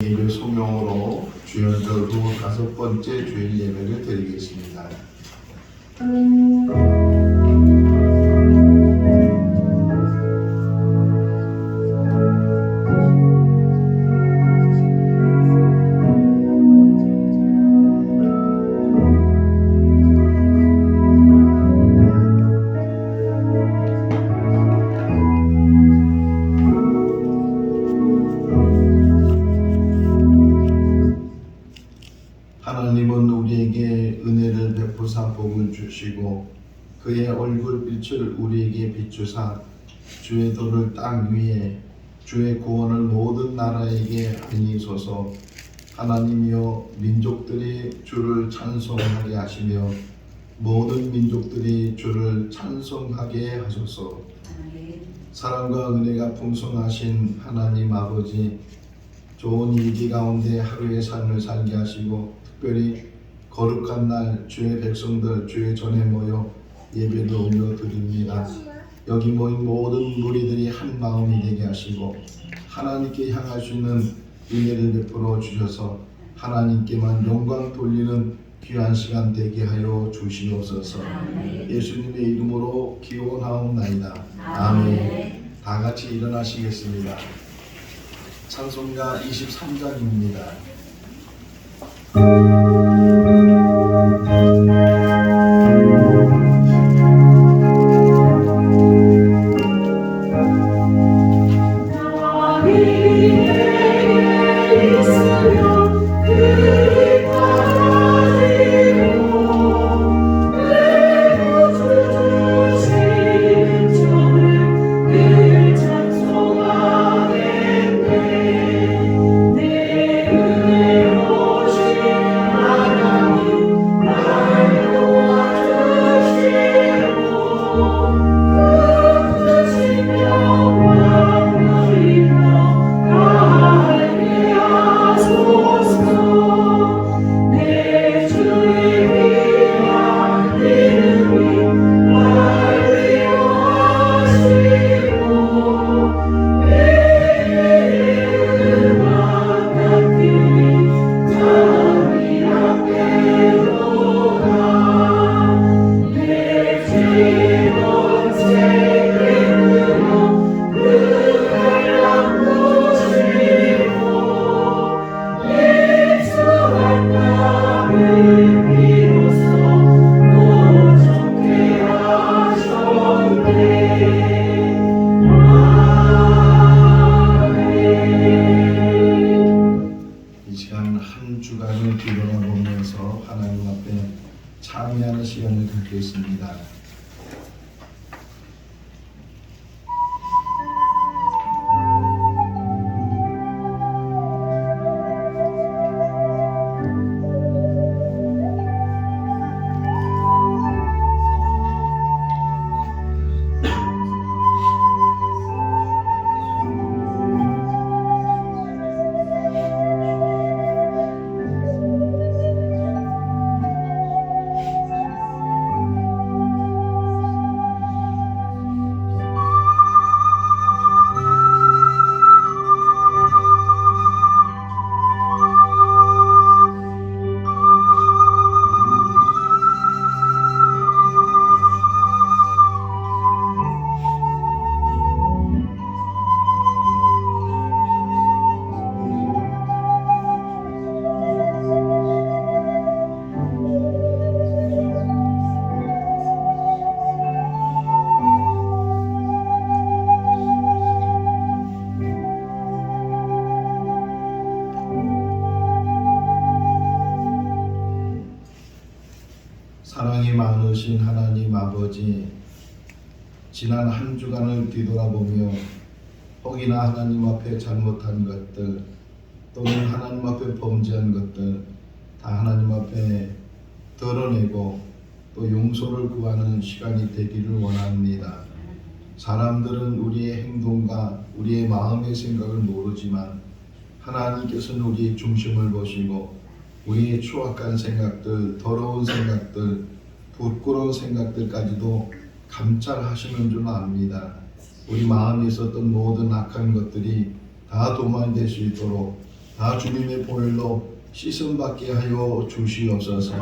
예배 소명으로 주연절 후 5번째 주일 예배를 드리겠습니다. 하나님은 우리에게 은혜를 베푸사 복을 주시고 그의 얼굴빛을 우리에게 비추사 주의 도를 땅 위에 주의 구원을 모든 나라에게 알리소서. 하나님이여 민족들이 주를 찬송하게 하시며 모든 민족들이 주를 찬송하게 하소서. 사랑과 은혜가 풍성하신 하나님 아버지, 좋은 일기 가운데 하루의 삶을 살게 하시고 특별히 거룩한 날 주의 백성들 주의 전에 모여 예배를 올려드립니다. 여기 모인 모든 무리들이 한 마음이 되게 하시고 하나님께 향할 수 있는 은혜를 베풀어 주셔서 하나님께만 영광 돌리는 귀한 시간 되게 하여 주시옵소서. 예수님의 이름으로 기원하옵나이다. 아멘. 다 같이 일어나시겠습니다. 찬송가 23장입니다. 한 주간을 뒤돌아보면서 하나님 앞에 참여하는 시간을 갖겠습니다. 사랑이 많으신 하나님 아버지, 지난 한 주간을 뒤돌아보며 혹이나 하나님 앞에 잘못한 것들 또는 하나님 앞에 범죄한 것들 다 하나님 앞에 드러내고 또 용서를 구하는 시간이 되기를 원합니다. 사람들은 우리의 행동과 우리의 마음의 생각을 모르지만 하나님께서는 우리의 중심을 보시고 우리의 추악한 생각들, 더러운 생각들, 부끄러운 생각들까지도 감찰하시는 줄 압니다. 우리 마음에 있었던 모든 악한 것들이 다 도망될 수 있도록 다 주님의 보혈로 씻음 받게 하여 주시옵소서.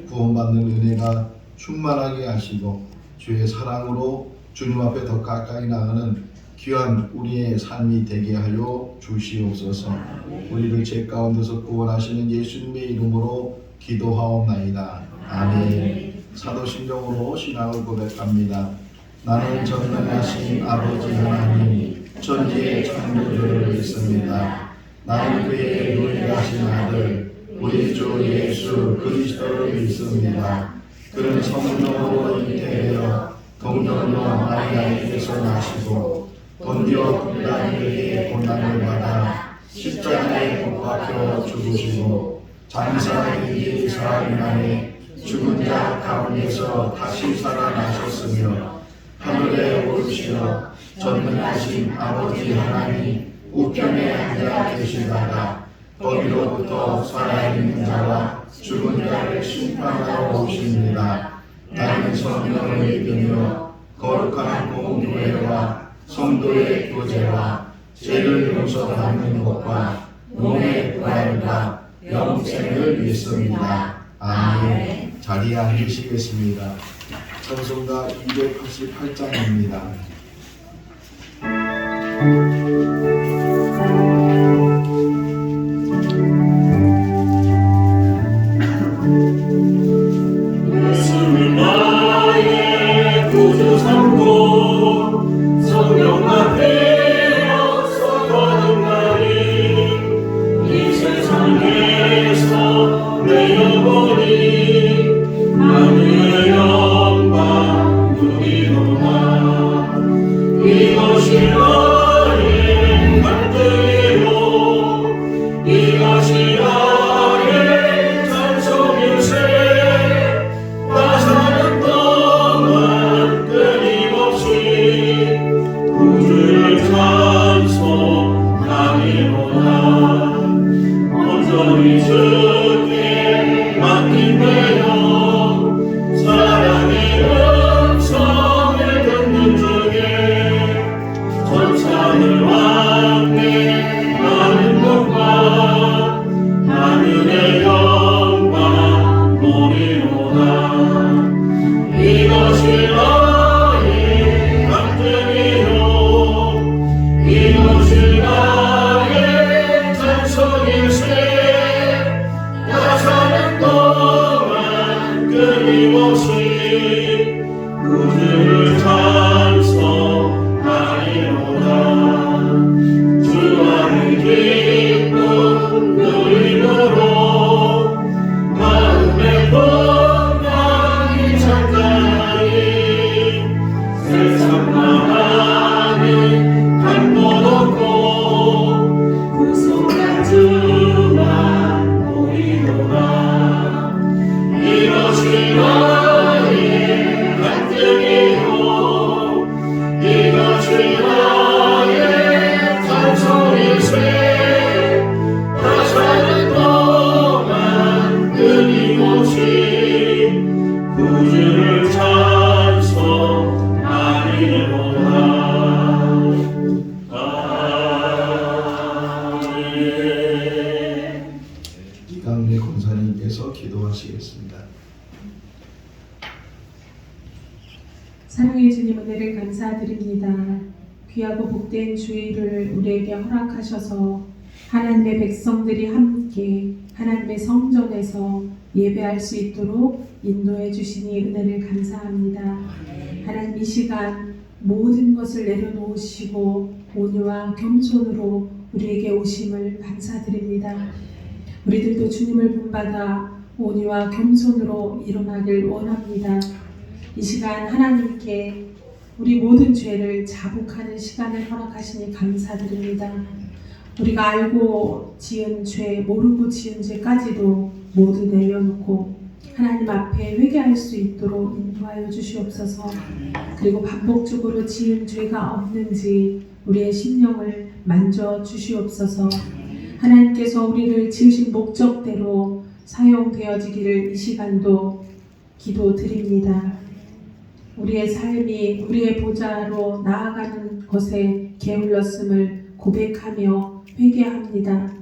구원받는 은혜가 충만하게 하시고 주의 사랑으로 주님 앞에 더 가까이 나가는 귀한 우리의 삶이 되게 하여 주시옵소서. 우리를 죄 가운데서 구원하시는 예수님의 이름으로 기도하옵나이다. 아멘. 사도신경으로 신앙을 고백합니다. 나는 전능하신 아버지 하나님 천지의 창조주를 믿습니다. 나는 그의 유일하신 아들 우리 주 예수 그리스도를 믿습니다. 그는 성령으로 잉태되어 동정녀 마리아에게서 나시고 본디오 빌라도에게 고난을 받아 십자가에 못 박혀 죽으시고 장사된 지 사흘 만에 죽은 자 가운데서 다시 살아나셨으며 하늘에 오르시어 전능하신 아버지 하나님 우편에 앉아 계시다가 거기로부터 살아있는 자와 죽은 자를 심판하러 오십니다. 나는 성령을 믿으며 거룩한 공교회와 성도의 교제와 죄를 용서받는 것과 몸의 부활과 영생을 믿습니다. 아멘. 자리에 앉으시겠습니다. 찬송가 288장입니다. 예수를 나의 구주 삼고 성령과 되어서 거듭나니 이 세상에서 내 영혼이 하늘의 영광 누리노라. 이것이 나의 간증이요 이것이 나의 찬송일세. 나 사는 동안 끊임없이 구주를 찬송하리로다. 온전히 주께 맡기매요 사랑의 음성을 듣는 중에 천사들 왕래하는 것과 하늘의 영광 보리로다. 이것이 나의 간증이요 이것이 나의 찬송일세. 나 사는 동안 끊임없이 구주를 찬송하리로다. 주 안의 기쁨 누리므로 마음의 평강이 잠잠하니 세상만하는 한곳 없고 구속한 주만 보이노라. 이것이 나의 간증이요 이것이 나의 찬송일세. 나 사는 동안 끊임없이 구주를 찬송하리로다. 아멘. 이강래 권사님께서 기도하시겠습니다. 사랑의 주님 은혜를 감사드립니다. 귀하고 복된 주일을 우리에게 허락하셔서 하나님의 백성들이 함께 하나님의 성전에서 예배할 수 있도록 인도해 주시니 은혜를 감사합니다. 하나님 이 시간 모든 것을 내려놓으시고 온유와 겸손으로 우리에게 오심을 감사드립니다. 우리들도 주님을 본받아 온유와 겸손으로 일어나길 원합니다. 이 시간 하나님께 우리 모든 죄를 자복하는 시간을 허락하시니 감사드립니다. 우리가 알고 지은 죄, 모르고 지은 죄까지도 모두 내려놓고 하나님 앞에 회개할 수 있도록 인도하여 주시옵소서. 그리고 반복적으로 지은 죄가 없는지 우리의 심령을 만져 주시옵소서. 하나님께서 우리를 지으신 목적대로 사용되어지기를 이 시간도 기도드립니다. 우리의 삶이 우리의 보좌로 나아가는 것에 게을렀음을 고백하며 회개합니다.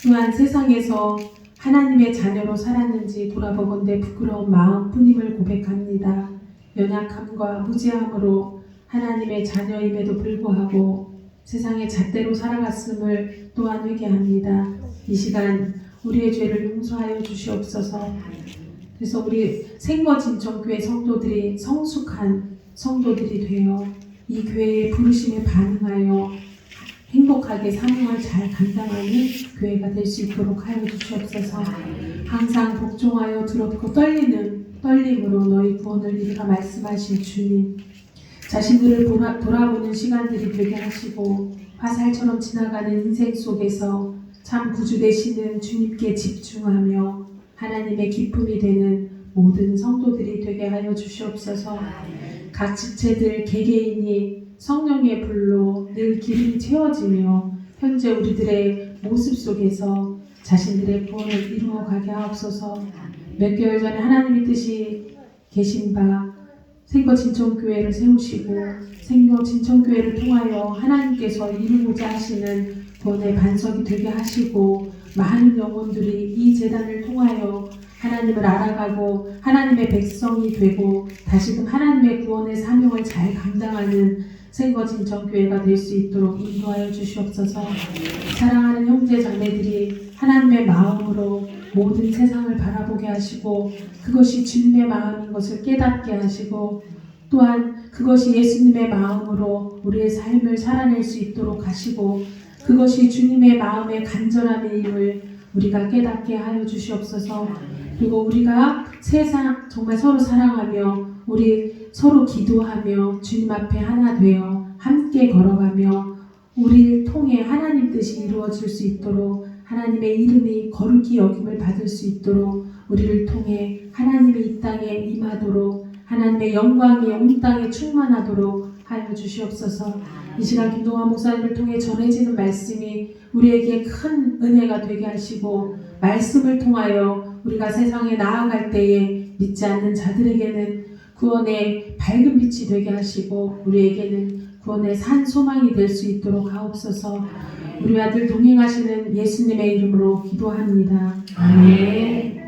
또한 세상에서 하나님의 자녀로 살았는지 돌아보건대 부끄러운 마음뿐임을 고백합니다. 연약함과 무지함으로 하나님의 자녀임에도 불구하고 세상의 잣대로 살아갔음을 또한 회개합니다. 이 시간 우리의 죄를 용서하여 주시옵소서. 그래서 우리 생거진정교회 성도들이 성숙한 성도들이 되어 이 교회의 부르심에 반응하여 행복하게 사명을 잘 감당하는 교회가 될 수 있도록 하여 주시옵소서. 항상 복종하여 두렵고 떨림으로 너희 구원을 이루라 말씀하신 주님, 자신들을 돌아보는 시간들이 되게 하시고 화살처럼 지나가는 인생 속에서 참 구주 되시는 주님께 집중하며 하나님의 기쁨이 되는 모든 성도들이 되게 하여 주시옵소서. 각 지체들 개개인이 성령의 불로 늘 기름이 채워지며 현재 우리들의 모습 속에서 자신들의 구원을 이루어가게 하옵소서. 몇 개월 전에 하나님의 뜻이 계신 바 생거진정교회를 세우시고 생거진정교회를 통하여 하나님께서 이루고자 하시는 구원의 반석이 되게 하시고 많은 영혼들이 이 제단을 통하여 하나님을 알아가고 하나님의 백성이 되고 다시금 하나님의 구원의 사명을 잘 감당하는 생거진정교회가 될 수 있도록 인도하여 주시옵소서. 사랑하는 형제 자매들이 하나님의 마음으로 모든 세상을 바라보게 하시고 그것이 주님의 마음인 것을 깨닫게 하시고 또한 그것이 예수님의 마음으로 우리의 삶을 살아낼 수 있도록 하시고 그것이 주님의 마음의 간절함임을 우리가 깨닫게 하여 주시옵소서. 그리고 우리가 세상 정말 서로 사랑하며 우리 서로 기도하며 주님 앞에 하나 되어 함께 걸어가며 우리를 통해 하나님 뜻이 이루어질 수 있도록 하나님의 이름이 거룩히 여김을 받을 수 있도록 우리를 통해 하나님이 이 땅에 임하도록 하나님의 영광이 온 땅에 충만하도록 하여 주시옵소서. 이 시간 김동환 목사님을 통해 전해지는 말씀이 우리에게 큰 은혜가 되게 하시고 말씀을 통하여 우리가 세상에 나아갈 때에 믿지 않는 자들에게는 구원의 밝은 빛이 되게 하시고 우리에게는 구원의 산 소망이 될 수 있도록 하옵소서. 우리 아들 동행하시는 예수님의 이름으로 기도합니다. 아멘.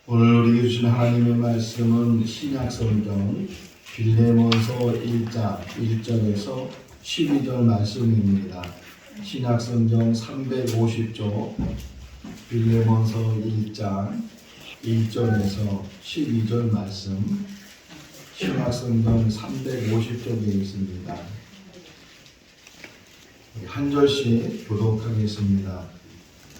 오늘 우리에게 주신 하나님의 말씀은 신약성경 빌레몬서 1장 1절에서 12절 말씀입니다. 신약성경 350조 빌레몬서 1장 1절에서 12절 말씀 신약성경 350쪽에 있습니다. 한 절씩 교독하겠습니다.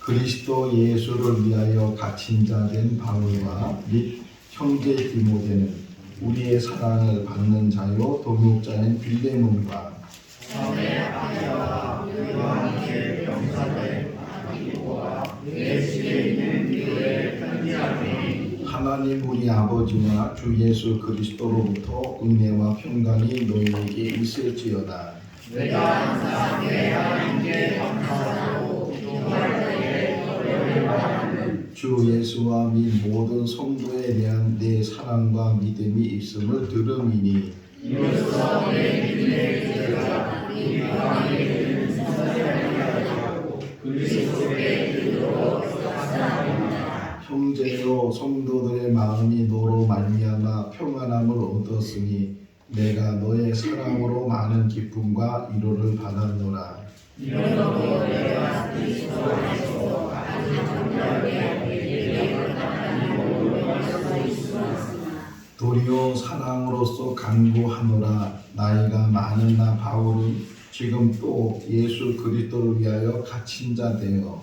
그리스도 예수를 위하여 갇힌 자 된 바울과 및 형제 디모데는 우리의 사랑을 받는 자요 동역자인 빌레몬과 하나님 우리 아버지와 주 예수 그리스도로부터 은혜와 평강이 너희에게 있을지어다. 내가 항상 내 하나님께 감사하고 기도할 때에 너희를 바라는 주 예수와 및 모든 성도에 대한 내 사랑과 믿음이 있음을 들음이니 이로써 내 믿음의 기대가 이 평강이 되는 선생을 하고 그리스도의 뜻으로 감사합니다. 형제여 성도들의 마음이 너로 말미암아 평안함을 얻었으니 내가 너의 사랑으로 많은 기쁨과 위로를 받았노라. 이러므로 내가 그리스도 안에서 아주 정결하게 도리어 사랑으로서 간구하노라. 나이가 많은 나 바울은 지금 또 예수 그리스도를 위하여 갇힌 자 되어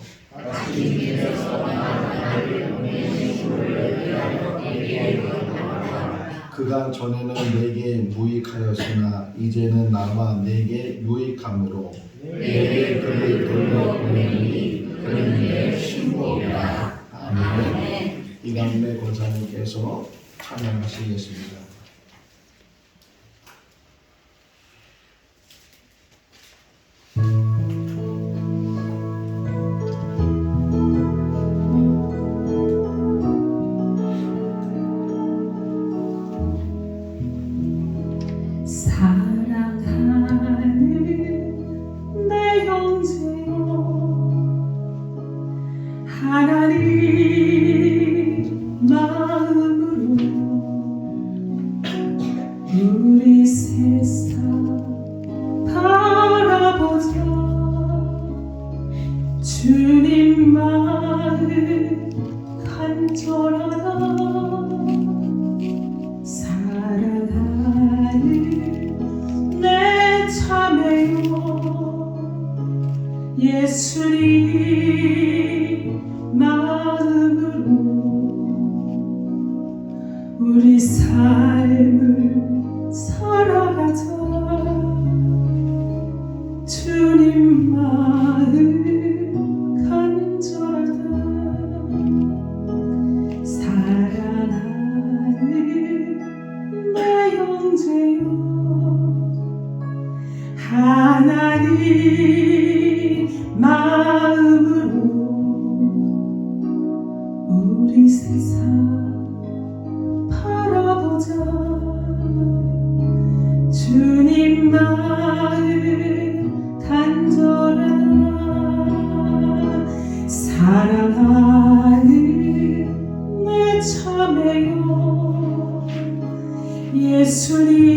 그가 전에는 내게 무익하였으나 이제는 나와 내게 유익함으로 내게 그를 돌려보내니 그는 내 신복이라. 아멘. 이강래 권사님께서 찬양하시겠습니다. 주님 마음 간절하다 사랑하는 내 자매여 예수님 마음으로 우리 삶을 살아가자 주님 마음 간절하다 사랑하는 내 형제여 하나님 마음으로 우리 세상 바라보자 주님 마음 간절하다 사랑하는 내 자매여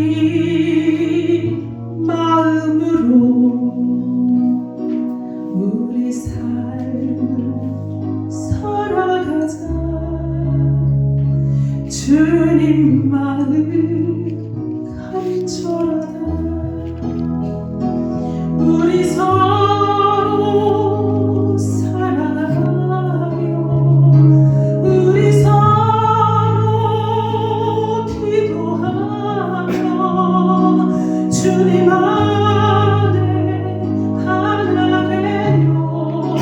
예수님 마음으로 우리 삶을 살아가자 주님 마음 간절하다 우리 서로 사랑하며 우리 서로 기도하며 주님 안에 하나 되어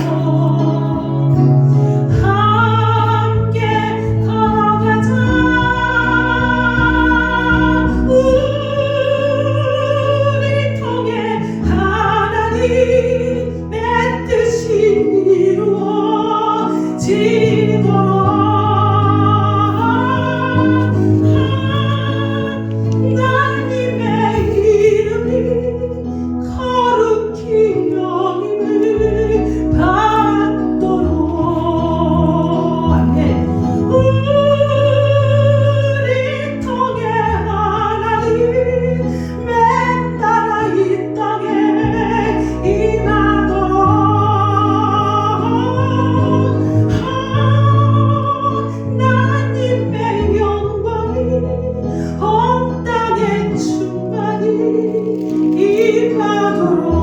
함께 걸어가자 우리 통해 하나님의 뜻이 이루어지도록 하나님의 이름이 거룩히 여김을 받도록 아멘. 우리 통해 하나님 맨날 이 땅에 임하도록 하나님의 영광이 온 땅에 충만히 임하도록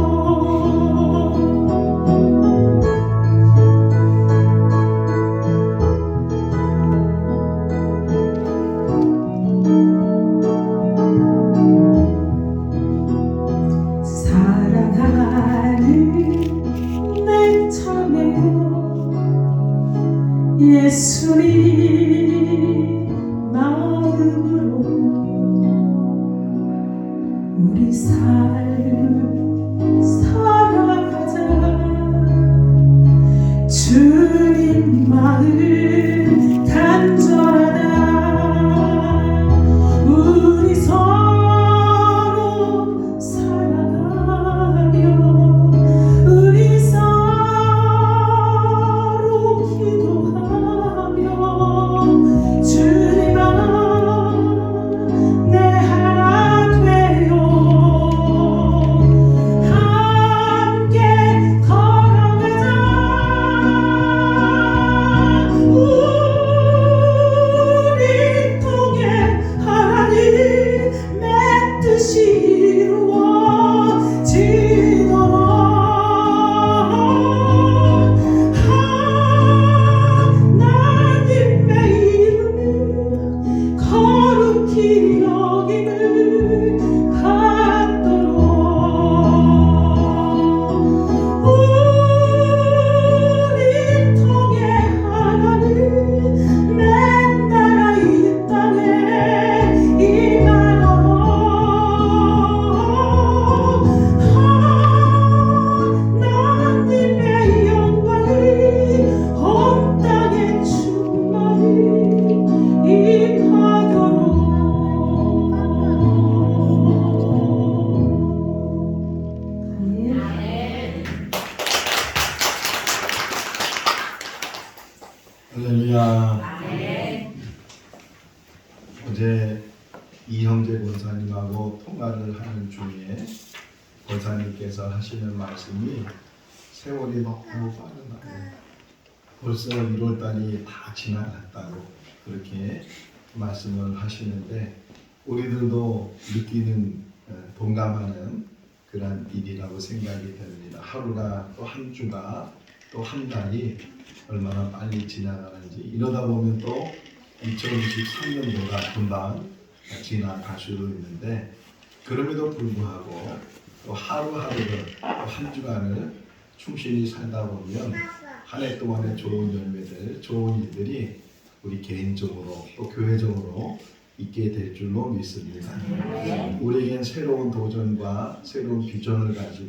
사랑하는 내 자매여 예수님 마음으로 우리 삶을 살아가자 주님 마음 간절하다 우리 서로 사랑하며 우리 서로 기도하며 주님 안에 하나 되어 함께 걸어가자 우리 통해 하나님의 뜻이 이루어지도록 하나님의 이름을 거룩히 여김을 받도록 우리 통해 하나님 맨날 이 땅에 임하도록 하나님의 영광이 온 땅에 충만히 임하도록 할렐루야. 어제 이형제 권사님하고 통화를 하는 중에 권사님께서 하시는 말씀이 참 세월이 너무 빠르다. 벌써 1월달이 다 지나갔다고 그렇게 말씀을 하시는데 우리들도 느끼는 동감하는 그런 일이라고 생각이 됩니다. 하루가 또 한 주가 또 한 달이 얼마나 빨리 지나가는지 이러다 보면 또 2023년도가 금방 지나갈 수도 있는데 그럼에도 불구하고 또 하루하루를 또 한 주간을 충실히 살다 보면 한 해 동안의 좋은 열매들, 좋은 일들이 우리 개인적으로 또 교회적으로 있게 될 줄로 믿습니다. 우리에겐 새로운 도전과 새로운 비전을 가지고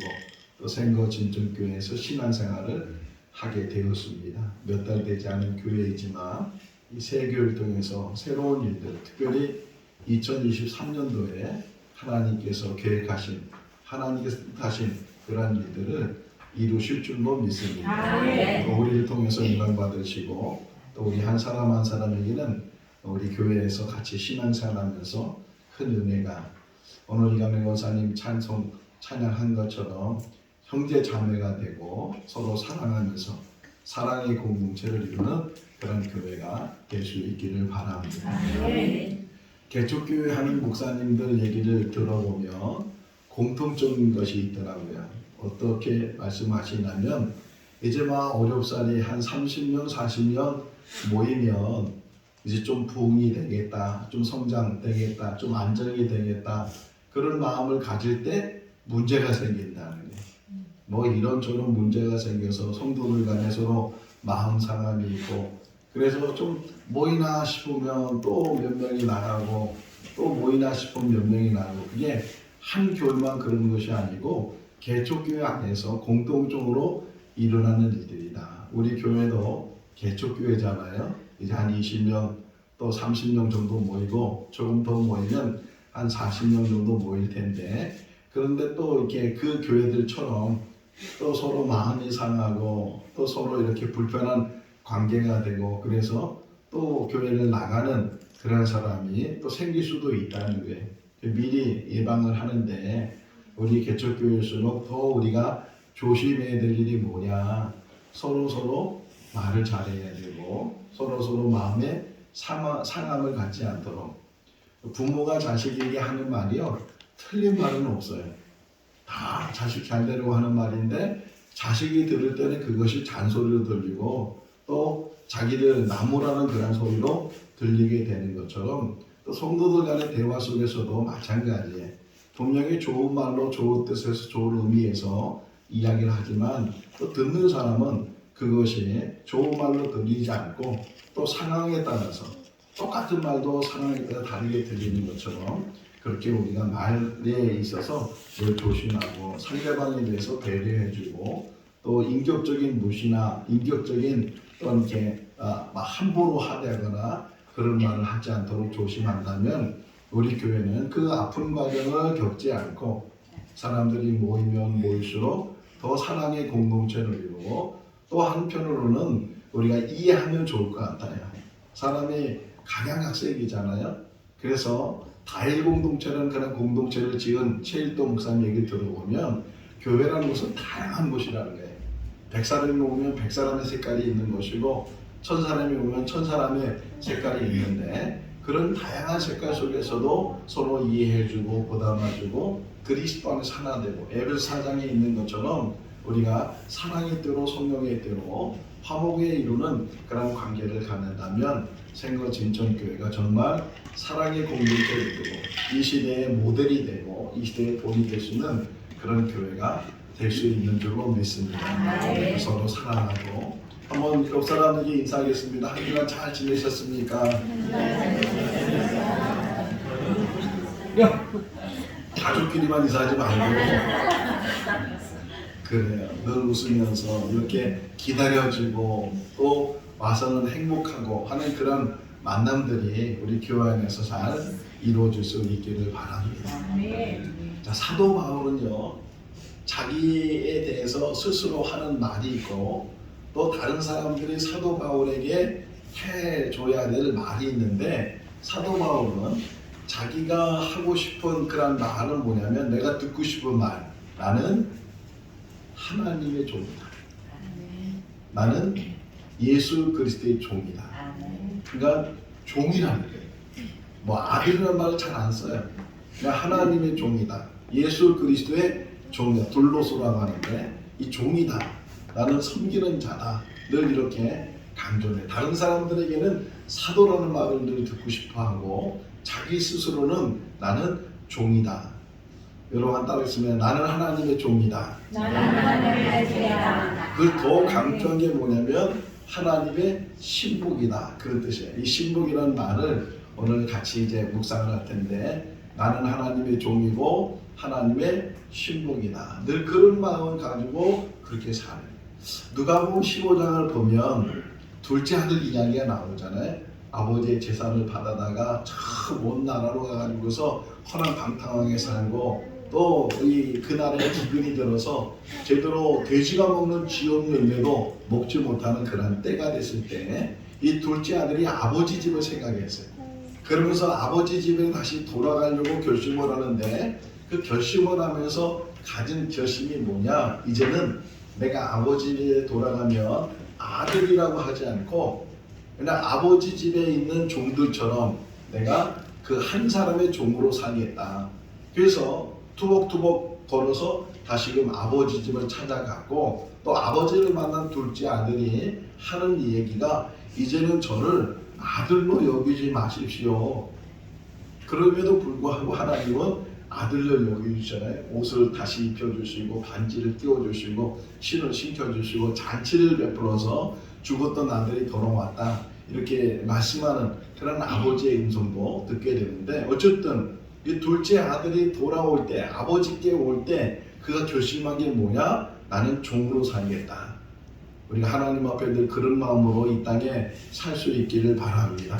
또 생거 진천교회에서 신앙생활을 하게 되었습니다. 몇 달 되지 않은 교회이지만 이 새 교회를 통해서 새로운 일들, 특별히 2023년도에 하나님께서 계획하신 하나님께서 뜻하신 그러한 일들을 이루실 줄로 믿습니다. 또 우리를 통해서 영광 받으시고 또 우리 한 사람 한 사람에게는 우리 교회에서 같이 신앙생활하면서 큰 은혜가 오늘 이강래 원사님 찬양한 것처럼 형제 자매가 되고 서로 사랑하면서 사랑의 공동체를 이루는 그런 교회가 될 수 있기를 바랍니다. 개척교회 하는 목사님들 얘기를 들어보면 공통적인 것이 있더라고요. 어떻게 말씀하시냐면 이제 막 어렵사리 한 30년 40년 모이면 이제 좀 부흥이 되겠다, 좀 성장되겠다, 좀 안정이 되겠다 그런 마음을 가질 때 문제가 생긴다는 거예요. 뭐 이런저런 문제가 생겨서 성도들 간에 서로 마음 상함이 있고 그래서 좀 모이나 싶으면 또 몇 명이 나가고 또 모이나 싶으면 몇 명이 나가고 그게 한 교회만 그런 것이 아니고 개척교회 안에서 공동적으로 일어나는 일들이다. 우리 교회도 개척교회잖아요. 이제 한 20명 또 30명 정도 모이고 조금 더 모이면 한 40명 정도 모일 텐데 그런데 또 이렇게 그 교회들처럼 또 서로 마음이 상하고 또 서로 이렇게 불편한 관계가 되고 그래서 또 교회를 나가는 그런 사람이 또 생길 수도 있다는 거예요. 미리 예방을 하는데 우리 개척교회일수록 더 우리가 조심해야 될 일이 뭐냐 서로 말을 잘해야 되고 서로 마음에 상함을 갖지 않도록 부모가 자식에게 하는 말이요 틀린 말은 없어요. 다 자식 잘 되려고 하는 말인데 자식이 들을 때는 그것이 잔소리로 들리고 또 자기를 나무라는 그런 소리로 들리게 되는 것처럼 또 성도들 간의 대화 속에서도 마찬가지예요. 분명히 좋은 말로 좋은 뜻에서 좋은 의미에서 이야기를 하지만 또 듣는 사람은 그것이 좋은 말로 들리지 않고 또 상황에 따라서 똑같은 말도 상황에 따라 다르게 들리는 것처럼 그렇게 우리가 말에 있어서 늘 조심하고 상대방에 대해서 배려해주고 또 인격적인 무시나 인격적인 또 이렇게 함부로 하대하거나 그런 말을 하지 않도록 조심한다면 우리 교회는 그 아픈 과정을 겪지 않고 사람들이 모이면 모일수록 더 사랑의 공동체를 이루고 또 한편으로는 우리가 이해하면 좋을 것 같아요. 사람이 각양각색이잖아요. 그래서 다일 공동체라는 그런 공동체를 지은 최일도 목사님 얘기 들어보면 교회라는 것은 다양한 곳이라는 거예요. 100사람이 오면 100사람의 색깔이 있는 것이고 1000사람이 오면 1000사람의 색깔이 있는데 그런 다양한 색깔 속에서도 서로 이해해주고 보담해주고 그리스도 안에서 하나 되고 에베소 4장에 있는 것처럼 우리가 사랑의 때로 성령의 때로 화목에 이루는 그런 관계를 갖는다면 생거 진천교회가 정말 사랑의 공동체를 이루고 이 시대의 모델이 되고 이 시대의 본이 될 수 있는 그런 교회가 될 수 있는 줄로 믿습니다. 서로 사랑하고 한번 옆 사람에게 인사하겠습니다. 한 주간 잘 지내셨습니까? 가족끼리만 인사하지 말고 그래요. 늘 웃으면서 이렇게 기다려주고 또 와서는 행복하고 하는 그런 만남들이 우리 교회 안에서 잘 이루어질 수 있기를 바랍니다. 자, 사도 바울은요 자기에 대해서 스스로 하는 말이 있고 또 다른 사람들이 사도 바울에게 해줘야 될 말이 있는데 사도 바울은 자기가 하고 싶은 그런 말은 뭐냐면 내가 듣고 싶은 말 나는 하나님의 종이다. 나는 예수 그리스도의 종이다. 그러니까 종이라는 거예요. 뭐 아들이라는 말을 잘 안 써요. 그러니까 하나님의 종이다. 예수 그리스도의 종이다. 둘로소라고 하는데 이 종이다. 나는 섬기는 자다. 늘 이렇게 강조해. 다른 사람들에게는 사도라는 말을 늘 듣고 싶어하고 자기 스스로는 나는 종이다. 여러분 따라했으면 나는 하나님의 종이다. 나는 하나님의 종이다. 그걸 더 강조한 게 뭐냐면 하나님의 신복이다. 그런 뜻이에요. 이 신복이라는 말을 오늘 같이 이제 묵상을 할 텐데 나는 하나님의 종이고 하나님의 신복이다. 늘 그런 마음을 가지고 그렇게 살아요. 누가복음 15장을 보면 둘째 아들 이야기가 나오잖아요. 아버지의 재산을 받아다가 저 먼 나라로 가가지고서 허랑방탕하게 살고 또 그 나라에 기근이 들어서 제대로 돼지가 먹는 쥐업 열매도 먹지 못하는 그런 때가 됐을 때 이 둘째 아들이 아버지 집을 생각했어요. 그러면서 아버지 집에 다시 돌아가려고 결심을 하는데 그 결심을 하면서 가진 결심이 뭐냐? 이제는 내가 아버지 집에 돌아가면 아들이라고 하지 않고 그냥 아버지 집에 있는 종들처럼 내가 그 한 사람의 종으로 살겠다. 그래서 투벅투벅 걸어서 다시금 아버지 집을 찾아가고 또 아버지를 만난 둘째 아들이 하는 얘기가 이제는 저를 아들로 여기지 마십시오. 그럼에도 불구하고 하나님은 아들로 여겨주잖아요. 옷을 다시 입혀주시고 반지를 띄워주시고 신을 신겨주시고 잔치를 베풀어서 죽었던 아들이 돌아왔다. 이렇게 말씀하는 그런 아버지의 음성도 듣게 되는데 어쨌든 이 둘째 아들이 돌아올 때 아버지께 올 때 그가 결심한 게 뭐냐? 나는 종으로 살겠다. 우리가 하나님 앞에 늘 그런 마음으로 이 땅에 살 수 있기를 바랍니다.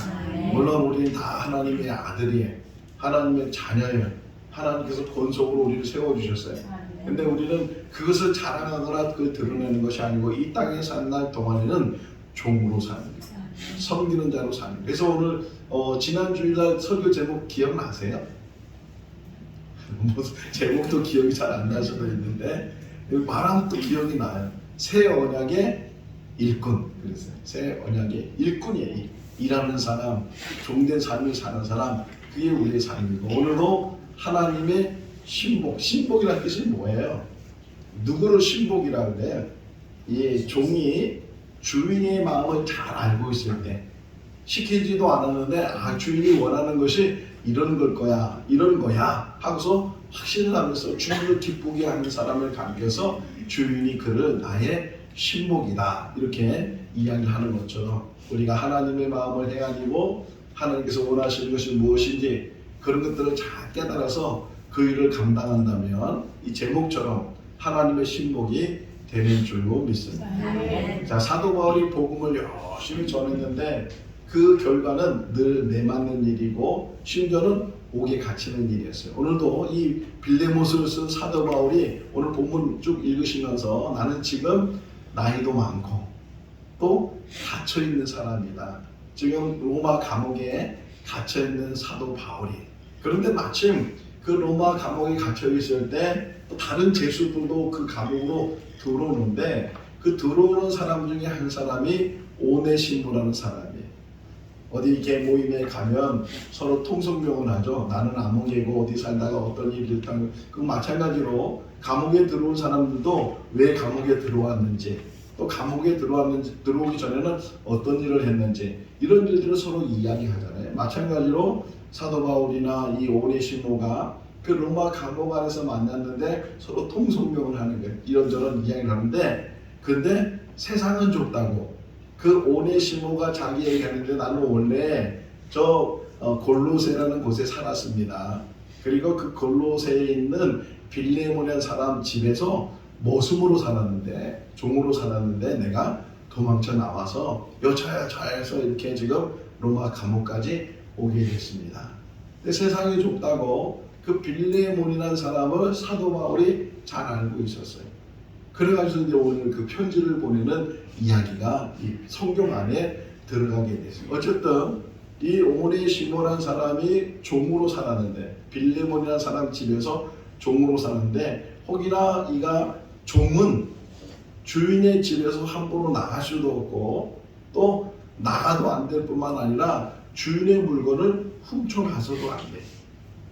물론 우리는 다 하나님의 아들이에요. 하나님의 자녀예요. 하나님께서 권속으로 우리를 세워주셨어요. 근데 우리는 그것을 자랑하거나 그걸 드러내는 것이 아니고 이 땅에 사는 날 동안에는 종으로 사는 거예요. 섬기는 자로 사는 거예요. 그래서 오늘 지난 주일날 설교 제목 기억나세요? 뭐 제목도 기억이 잘 안 날 수도 있는데 말하면 또 기억이 나요. 새 언약의 일꾼. 그랬어요. 새 언약의 일꾼이에요. 일하는 사람, 종된 삶을 사는 사람, 그게 우리의 삶이고 오늘도 하나님의 신복. 신복이라는 뜻이 뭐예요? 누구를 신복이라고 그래요? 이 종이 주인의 마음을 잘 알고 있을 때 시키지도 않았는데 주인이 원하는 것이 이런 걸 거야, 이런 거야 하고서 확신을 하면서 주인을 기쁘게 하는 사람을 가리켜서 주인이 그를 나의 신복이다 이렇게 이야기를 하는 것처럼 우리가 하나님의 마음을 해가지고 하나님께서 원하시는 것이 무엇인지 그런 것들을 잘 깨달아서 그 일을 감당한다면 이 제목처럼 하나님의 신복이 되는 줄로 믿습니다. 자, 사도 바울이 복음을 열심히 전했는데 그 결과는 늘 내맞는 일이고 심지어는 옥에 갇히는 일이었어요. 오늘도 이 빌레몬스를 쓴 사도 바울이 오늘 본문 쭉 읽으시면서 나는 지금 나이도 많고 또 갇혀있는 사람이다. 지금 로마 감옥에 갇혀있는 사도 바울이 그런데 마침 그 로마 감옥에 갇혀있을 때 또 다른 죄수들도 그 감옥으로 들어오는데 그 들어오는 사람 중에 한 사람이 오네시모라는 사람이에요. 어디 이렇게 모임에 가면 서로 통성명을 하죠. 나는 아무개고 어디 살다가 어떤 일을 당하고 그 마찬가지로 감옥에 들어온 사람들도 왜 감옥에 들어왔는지 또 감옥에 들어오기 전에는 어떤 일을 했는지 이런 일들을 서로 이야기하잖아요. 마찬가지로 사도 바울이나 이 오네시모가 그 로마 감옥 안에서 만났는데 서로 통성명을 하는 거예요. 이런저런 이야기를 하는데 근데 세상은 좁다고 그 오네시모가 자기 얘기하는데 나는 원래 저 골로새라는 곳에 살았습니다. 그리고 그 골로새에 있는 빌레몬이라는 사람 집에서 머슴으로 살았는데 종으로 살았는데 내가 도망쳐 나와서 여차여차해서 이렇게 지금 로마 감옥까지 오게 됐습니다. 근데 세상이 좁다고 그 빌레몬이라는 사람을 사도 바울이 잘 알고 있었어요. 그래가지고 이제 오늘 그 편지를 보내는 이야기가 이 성경 안에 들어가게 됐어요. 어쨌든 이 오네시모라는 사람이 종으로 살았는데 빌레몬이라는 사람 집에서 종으로 살았는데 혹이나 이가 종은 주인의 집에서 함부로 나갈 수도 없고 또 나가도 안 될 뿐만 아니라 주인의 물건을 훔쳐가서도 안 돼.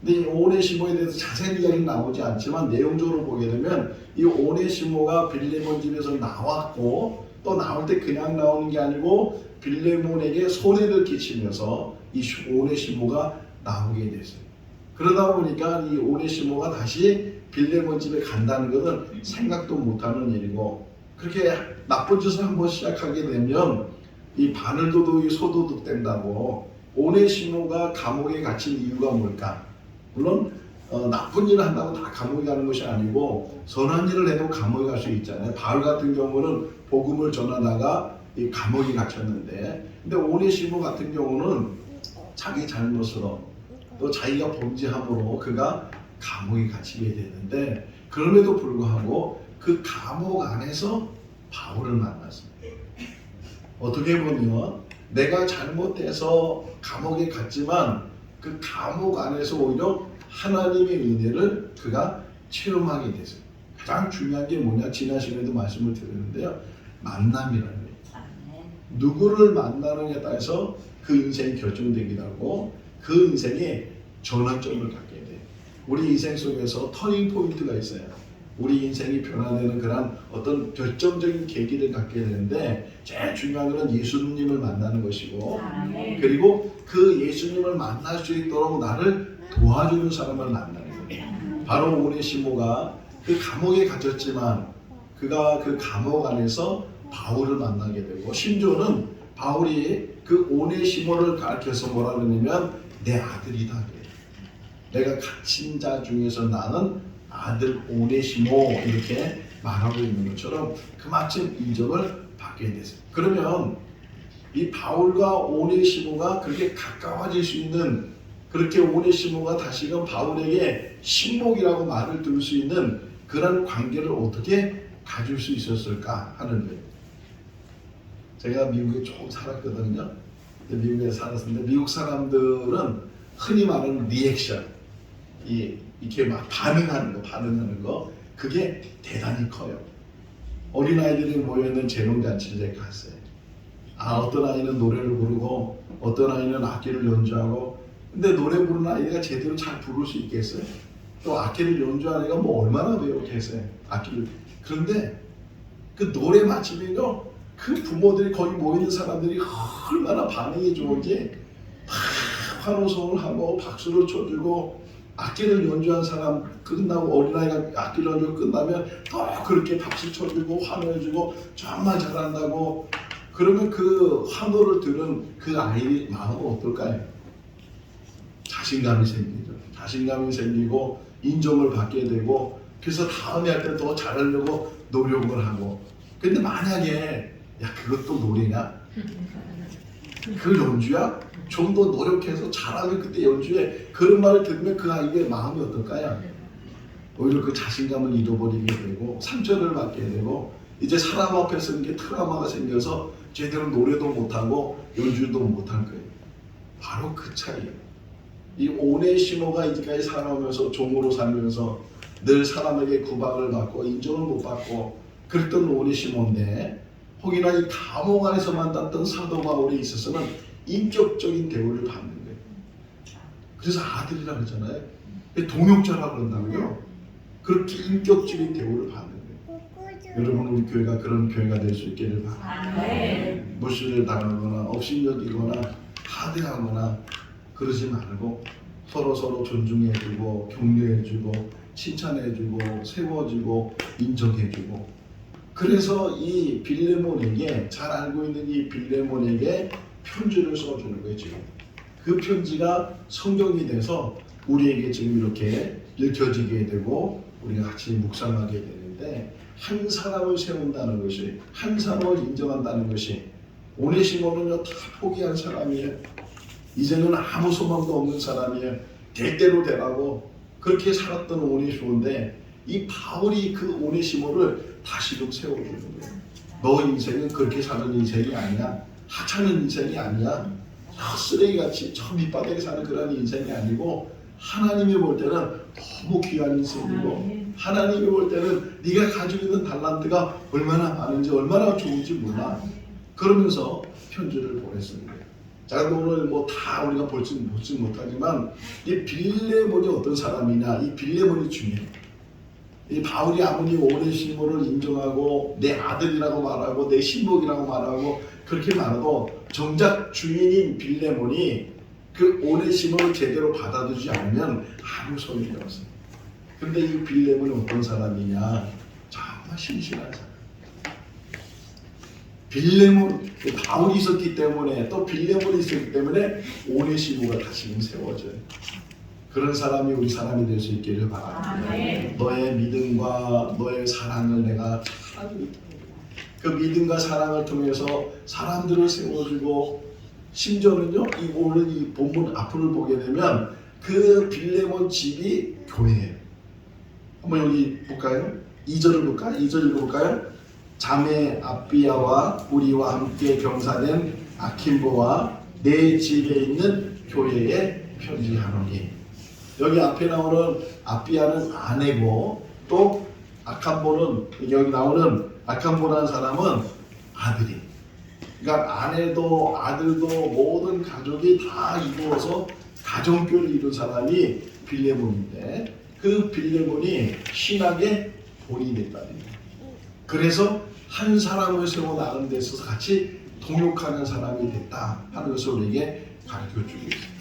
근데 이 오네시모에 대해서 자세한 이야기는 나오지 않지만 내용적으로 보게 되면 이 오네시모가 빌레몬 집에서 나왔고 또 나올 때 그냥 나오는 게 아니고 빌레몬에게 손해를 끼치면서 이 오네시모가 나오게 됐어요. 그러다 보니까 이 오네시모가 다시 빌레몬 집에 간다는 것은 생각도 못하는 일이고 그렇게 나쁜 짓을 한번 시작하게 되면 이 바늘도둑이 소도둑 된다고 오네시모가 감옥에 갇힌 이유가 뭘까? 물론 나쁜 일을 한다고 다 감옥에 가는 것이 아니고 선한 일을 해도 감옥에 갈 수 있잖아요. 바울 같은 경우는 복음을 전하다가 이 감옥에 갇혔는데 근데 오네시모 같은 경우는 자기 잘못으로 또 자기가 범죄함으로 그가 감옥에 갇히게 되는데 그럼에도 불구하고 그 감옥 안에서 바울을 만났습니다. 어떻게 보면 내가 잘못해서 감옥에 갔지만 그 감옥 안에서 오히려 하나님의 은혜를 그가 체험하게 됐어요. 가장 중요한 게 뭐냐? 지난 시간에도 말씀을 드렸는데요. 만남이라는 거예요. 누구를 만나느냐에 따라서 그 인생이 결정되기도 하고 그 인생에 전환점을 갖게 돼요. 우리 인생 속에서 터닝 포인트가 있어요. 우리 인생이 변화되는 그런 어떤 결정적인 계기를 갖게 되는데 제일 중요한 것은 예수님을 만나는 것이고 그리고 그 예수님을 만날 수 있도록 나를 도와주는 사람을 만나는 거예요. 바로 오네시모가 그 감옥에 갇혔지만 그가 그 감옥 안에서 바울을 만나게 되고 심지어는 바울이 그 오네시모를 가르쳐서 뭐라 그러냐면 내 아들이다 그래요. 내가 갇힌 자 중에서 나는 아들 오네시모 이렇게 말하고 있는 것처럼 그만큼 인정을 받게 됐어요. 그러면 이 바울과 오네시모가 그렇게 가까워질 수 있는 그렇게 오네시모가 다시금 바울에게 신복이라고 말을 들을 수 있는 그런 관계를 어떻게 가질 수 있었을까 하는 거예요. 제가 미국에 조금 살았거든요. 미국에 살았는데 미국 사람들은 흔히 말하는 리액션 이렇게 막 반응하는 거 그게 대단히 커요. 어린아이들이 모여있는 재롱잔치를 갔어요. 어떤 아이는 노래를 부르고 어떤 아이는 악기를 연주하고 근데 노래 부르는 아이가 제대로 잘 부를 수 있겠어요? 또 악기를 연주하는 애가 뭐 얼마나 배웠겠어요? 악기를. 그런데 그 노래 마치면요 그 부모들이 거기 모이는 사람들이 얼마나 반응이 좋은지 다 환호성을 하고 박수를 쳐주고 악기를 연주한 사람 끝나고 어린아이가 악기를 연주가 끝나면 또 그렇게 박수 쳐주고 환호해주고 정말 잘한다고 그러면 그 환호를 들은 그 아이의 마음은 어떨까요? 자신감이 생기죠. 자신감이 생기고 인정을 받게 되고 그래서 다음에 할 때 더 잘하려고 노력을 하고 근데 만약에 야 그것도 노래냐? 그 연주야? 좀 더 노력해서 잘하면 그때 연주해 그런 말을 들으면 그 아이의 마음이 어떨까요? 오히려 그 자신감을 잃어버리게 되고 상처를 받게 되고 이제 사람 앞에 서는 게 트라우마가 생겨서 제대로 노래도 못하고 연주도 못할 거예요. 바로 그 차이예요. 이 오네시모가 이제까지 살아오면서 종으로 살면서 늘 사람에게 구박을 받고 인정을 못 받고 그랬던 오네시모인데 혹이나 이 감옥 안에서 만났던 사도 바울에 있어서는 인격적인 대우를 받는 거예요. 그래서 아들이라고 그러잖아요. 동역자라고 그런다고요. 그렇게 인격적인 대우를 받는 거예요. 여러분 우리 교회가 그런 교회가 될 수 있기를 바랍니다. 무시를 당하거나 업신여기거나 하대하거나 그러지 말고 서로 존중해주고 격려해주고 칭찬해주고 세워주고 인정해주고 그래서 이 빌레몬에게 잘 알고 있는 이 빌레몬에게 편지를 써주는 거예요. 지금 그 편지가 성경이 돼서 우리에게 지금 이렇게 읽혀지게 되고 우리가 같이 묵상하게 되는데 한 사람을 세운다는 것이 한 사람을 인정한다는 것이 오네시모는요 다 포기한 사람이에요. 이제는 아무 소망도 없는 사람이에요. 될 대로 되라고 그렇게 살았던 오네시모인데 이 바울이 그 오네시모를 다시금 세워주는 거예요. 너 인생은 그렇게 사는 인생이 아니야. 하찮은 인생이 아니야. 쓰레기같이 저 밑바닥에 사는 그런 인생이 아니고 하나님이 볼 때는 너무 귀한 인생이고 하나님이 볼 때는 네가 가지고 있는 달란트가 얼마나 많은지 얼마나 좋은지 몰라. 그러면서 편지를 보냈습니다. 자, 오늘 뭐 다 우리가 보지 못하지만 이 빌레몬이 어떤 사람이냐, 이 빌레몬이 중요해요. 이 바울이 아무리 오네시모를 인정하고 내 아들이라고 말하고 내 신복이라고 말하고 그렇게 말해도 정작 주인인 빌레몬이 그 오네시모를 제대로 받아주지 않으면 아무 소용이 없어요. 근데 이 빌레몬이 어떤 사람이냐, 정말 신실한 사람. 빌레몬, 바울이 있었기 때문에 또 빌레몬이 있었기 때문에 오네시모가 다시금 세워져요. 그런 사람이 우리 사람이 될 수 있기를 바랍니다. 너의 믿음과 너의 사랑을 내가 잘, 그 믿음과 사랑을 통해서 사람들을 세워주고, 심지어는요, 오늘 이 본문 앞을 보게 되면 그 빌레몬 집이 교회예요. 한번 여기 볼까요? 2절을 볼까? 2절 읽어볼까요? 자매 아비야와 우리와 함께 병사된 아킨보와 내 집에 있는 교회에 편지하노니. 여기 앞에 나오는 아비야는 아내고, 또 아칸보는, 여기 나오는 아칸보라는 사람은 아들이. 그러니까 아내도 아들도 모든 가족이 다 이루어서 가정교를 이룬 사람이 빌레몬인데, 그 빌레몬이 신학의 본이 됐다는 거예요. 그래서 한 사람을 세워 나가는 데 있어서 같이 동역하는 사람이 됐다 하는 것을 우리에게 가르쳐주고 있습니다.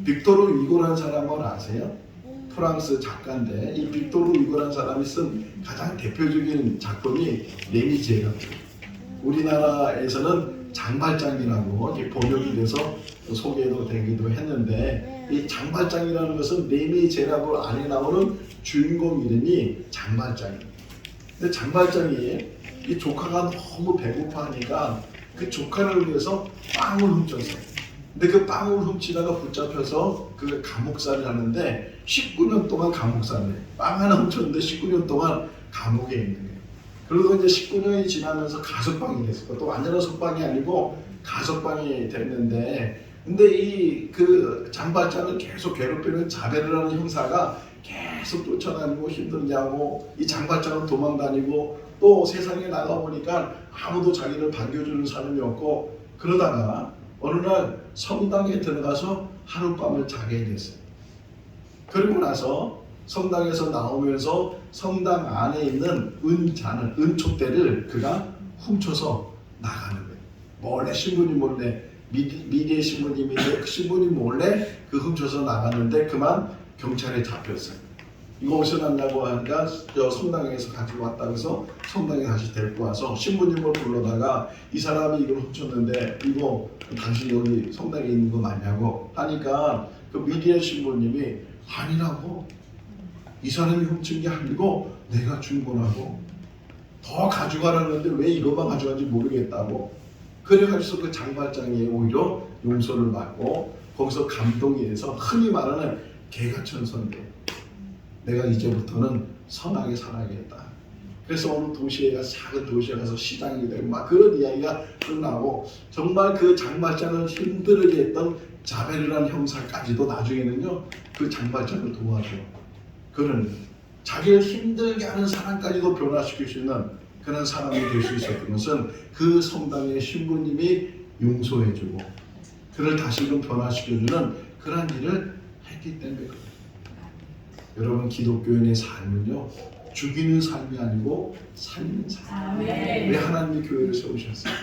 빅토르 위고라는 사람은 아세요? 프랑스 작가인데 이 빅토르 위고라는 사람이 쓴 가장 대표적인 작품이 레미제라블. 우리나라에서는 장발장이라고 번역이 돼서 소개도 되기도 했는데, 이 장발장이라는 것은 레미제라블 안에 나오는 주인공 이름이 장발장이에요. 근데 장발장이 이 조카가 너무 배고파하니까 그 조카를 위해서 빵을 훔쳤어요. 근데 그 빵을 훔치다가 붙잡혀서 그 감옥살이를 하는데 19년 동안 감옥살을 해요. 빵 하나 훔쳤는데 19년 동안 감옥에 있는 거예요. 그리고 이제 19년이 지나면서 가석방이 됐어요. 또 완전한 석방이 아니고 가석방이 됐는데, 근데 이 그 장발장을 계속 괴롭히는 자베르라는 형사가 계속 쫓아다니고 힘들게 하고, 이 장발장은 도망다니고, 또 세상에 나가보니까 아무도 자기를 반겨주는 사람이 없고, 그러다가 어느 날 성당에 들어가서 하룻밤을 자게 됐어요. 그리고 나서 성당에서 나오면서 성당 안에 있는 은잔을, 은촛대를 그가 훔쳐서 나가는 거예요. 몰래 신부님 몰래, 미디의 신부님인데 그 신부님 몰래 그 훔쳐서 나가는데 그만 경찰에 잡혔어요. 이거 어디서 났냐고 하니까 성당에서 가지고 왔다고 해서 성당에 다시 데리고 와서 신부님을 불러다가 이 사람이 이걸 훔쳤는데 이거 당신 여기 성당에 있는 거 맞냐고 하니까 그 미디어 신부님이 아니라고, 이 사람이 훔친 게 아니고 내가 준 거라고, 더 가져가라는데 왜 이것만 가져간지 모르겠다고. 그래가지고 그 장발장이 오히려 용서를 받고 거기서 감동이 돼서 흔히 말하는 개가천선대, 내가 이제부터는 선하게 살아야겠다. 그래서 어느 도시에 가서, 작은 도시에 가서 시장이 되고 막 그런 이야기가 끝나고, 정말 그 장발장을 힘들게 했던 자베르라는 형사까지도 나중에는요 그 장발장을 도와줘. 그런 자기를 힘들게 하는 사람까지도 변화시킬 수 있는 그런 사람이 될 수 있었던 것은 그 성당의 신부님이 용서해주고 그를 다시금 변화시켜주는 그런 일을 했기 때문에 그래요. 여러분, 기독교인의 삶은요 죽이는 삶이 아니고 살리는 삶. 왜 하나님이 교회를 세우셨어요?